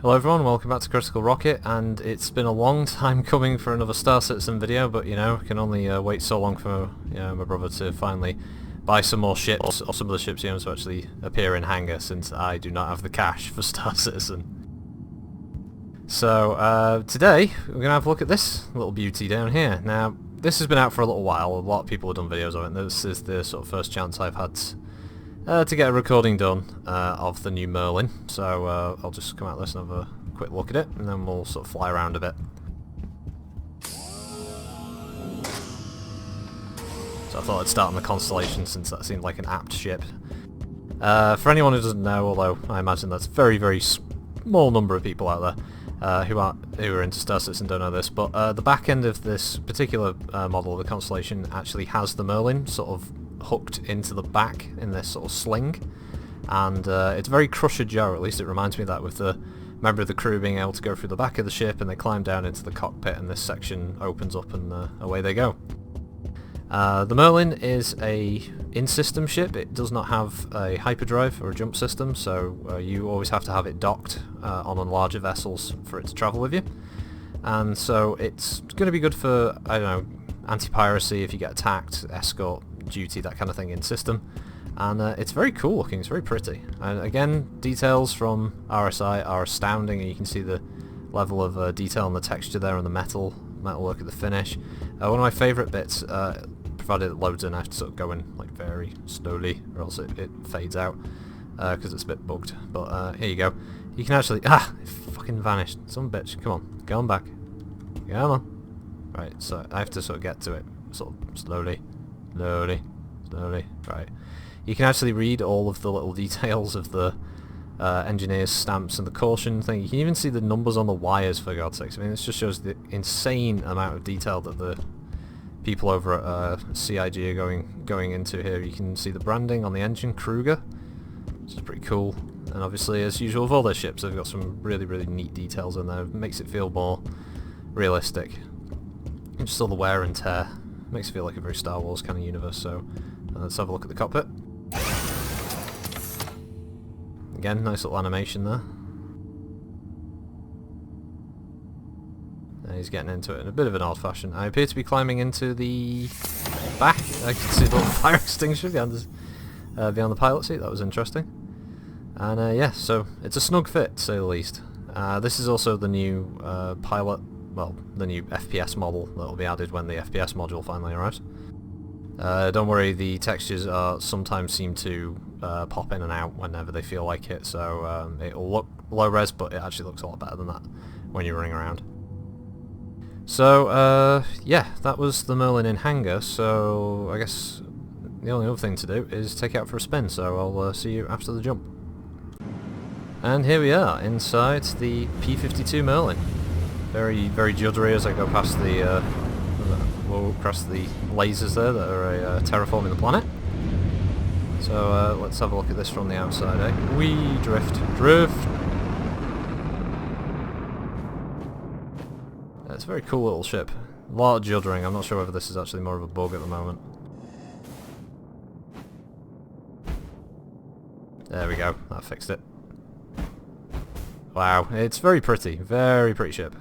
Hello everyone, welcome back to Critical Rocket, and it's been a long time coming for another Star Citizen video, but you know, I can only wait so long for my brother to finally buy some more ships, or some of the ships to actually appear in hangar, since I do not have the cash for Star Citizen. So today we're going to have a look at this little beauty down here. Now this has been out for a little while, a lot of people have done videos of it, and this is the sort of first chance I've had to get a recording done of the new Merlin, so I'll just come out of this and have a quick look at it, and then we'll sort of fly around a bit. So I thought I'd start on the Constellation since that seemed like an apt ship. For anyone who doesn't know, although I imagine that's a very, very small number of people out there who are into Star Citizen don't know this, but the back end of this particular model of the Constellation actually has the Merlin sort of hooked into the back in this sort of sling, and it's very Crusher Joe, at least it reminds me of that, with the member of the crew being able to go through the back of the ship and they climb down into the cockpit and this section opens up and away they go. The Merlin is a in-system ship. It does not have a hyperdrive or a jump system, so you always have to have it docked on larger vessels for it to travel with you, and so it's going to be good for, I don't know, anti-piracy if you get attacked, escort duty, that kind of thing in system, and it's very cool looking, it's very pretty, and again details from RSI are astounding, and you can see the level of detail and the texture there on the metal work at the finish. One of my favourite bits, provided it loads in, I have to sort of go in like very slowly or else it fades out because it's a bit bugged, but here you go, you can actually, it fucking vanished, some bitch, come on, go on back, come on. Right, so I have to sort of get to it sort of slowly, right. You can actually read all of the little details of the engineer's stamps and the caution thing. You can even see the numbers on the wires, for God's sakes. I mean, this just shows the insane amount of detail that the people over at CIG are going into here. You can see the branding on the engine, Kruger, which is pretty cool. And obviously, as usual with all their ships, they've got some really, really neat details in there. It makes it feel more realistic. And just all the wear and tear. Makes it feel like a very Star Wars kind of universe, so let's have a look at the cockpit. Again, nice little animation there. And he's getting into it in a bit of an odd fashion. I appear to be climbing into the back. I can see the little fire extinguisher behind the pilot seat. That was interesting. And yeah, so it's a snug fit, to say the least. This is also the new the new FPS model that will be added when the FPS module finally arrives. Don't worry, the textures sometimes seem to pop in and out whenever they feel like it, so it'll look low res, but it actually looks a lot better than that when you're running around. So yeah, that was the Merlin in hangar, so I guess the only other thing to do is take it out for a spin, so I'll see you after the jump. And here we are, inside the P-52 Merlin. Very, very juddery as I go past the lasers there that are terraforming the planet. So let's have a look at this from the outside, eh? Wee, drift. It's a very cool little ship. A lot of juddering. I'm not sure whether this is actually more of a bug at the moment. There we go, that fixed it. Wow, it's very pretty ship.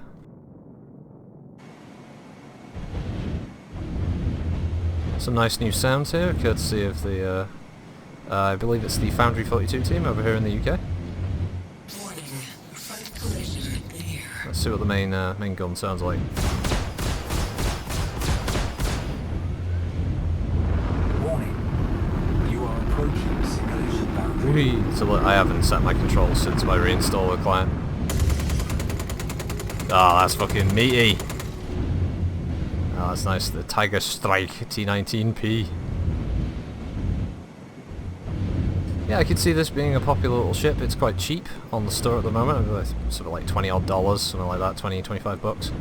Some nice new sounds here, courtesy of the, I believe it's the Foundry 42 team over here in the UK. Let's see what the main gun sounds like. Warning. You are approaching simulation boundary. So I haven't set my controls since my reinstall the client. Ah, that's fucking meaty. Oh, that's nice, the Tiger Strike T19P. Yeah, I could see this being a popular little ship. It's quite cheap on the store at the moment, sort of like $20 odd, something like that, 20-25 bucks.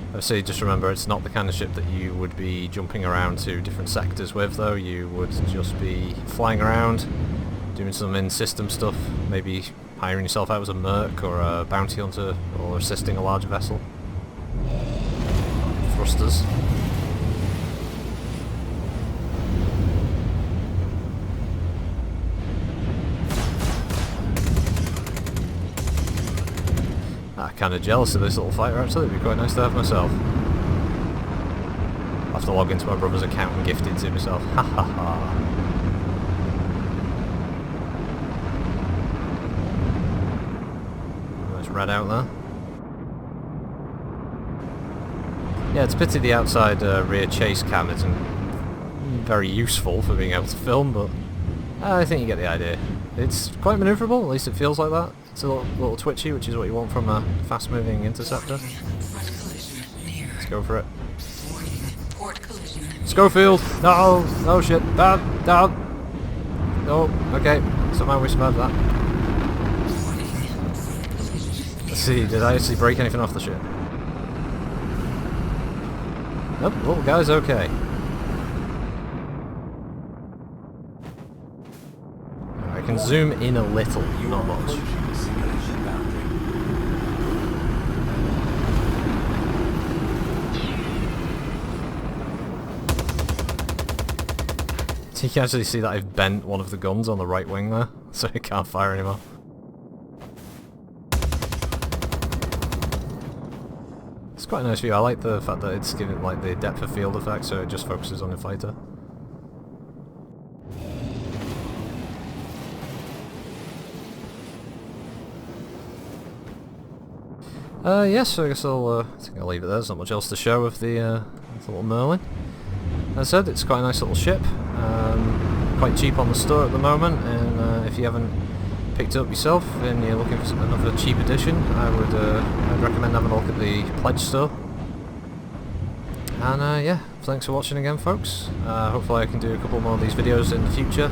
Obviously, just remember, it's not the kind of ship that you would be jumping around to different sectors with, though. You would just be flying around, doing some in-system stuff, maybe hiring yourself out as a merc or a bounty hunter, or assisting a larger vessel. Thrusters. kind of jealous of this little fighter actually. It'd be quite nice to have myself. I'll have to log into my brother's account and gift it to myself. Ha ha ha. Nice red out there. Yeah, it's a pity the outside rear chase cam isn't very useful for being able to film, but I think you get the idea. It's quite manoeuvrable, at least it feels like that. It's a little twitchy, which is what you want from a fast-moving interceptor. Let's go for it. Schofield! No! No shit! Down! Down! No, okay. Somehow we survived that. Let's see, did I actually break anything off the ship? Nope, little guy's okay. I can zoom in a little, not much. So you can actually see that I've bent one of the guns on the right wing there, so it can't fire anymore. It's quite a nice view. I like the fact that it's giving like the depth of field effect, so it just focuses on the fighter. Yes, so I guess I think I'll leave it there. There's not much else to show of the little Merlin. As I said, it's quite a nice little ship. Quite cheap on the store at the moment, and if you haven't picked it up yourself and you're looking for another cheap edition, I'd recommend having a look at the Pledge store. And yeah, thanks for watching again, folks. Hopefully I can do a couple more of these videos in the future,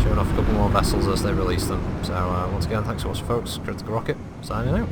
showing off a couple more vessels as they release them. So once again, thanks for watching, folks. Critical Rocket, signing out.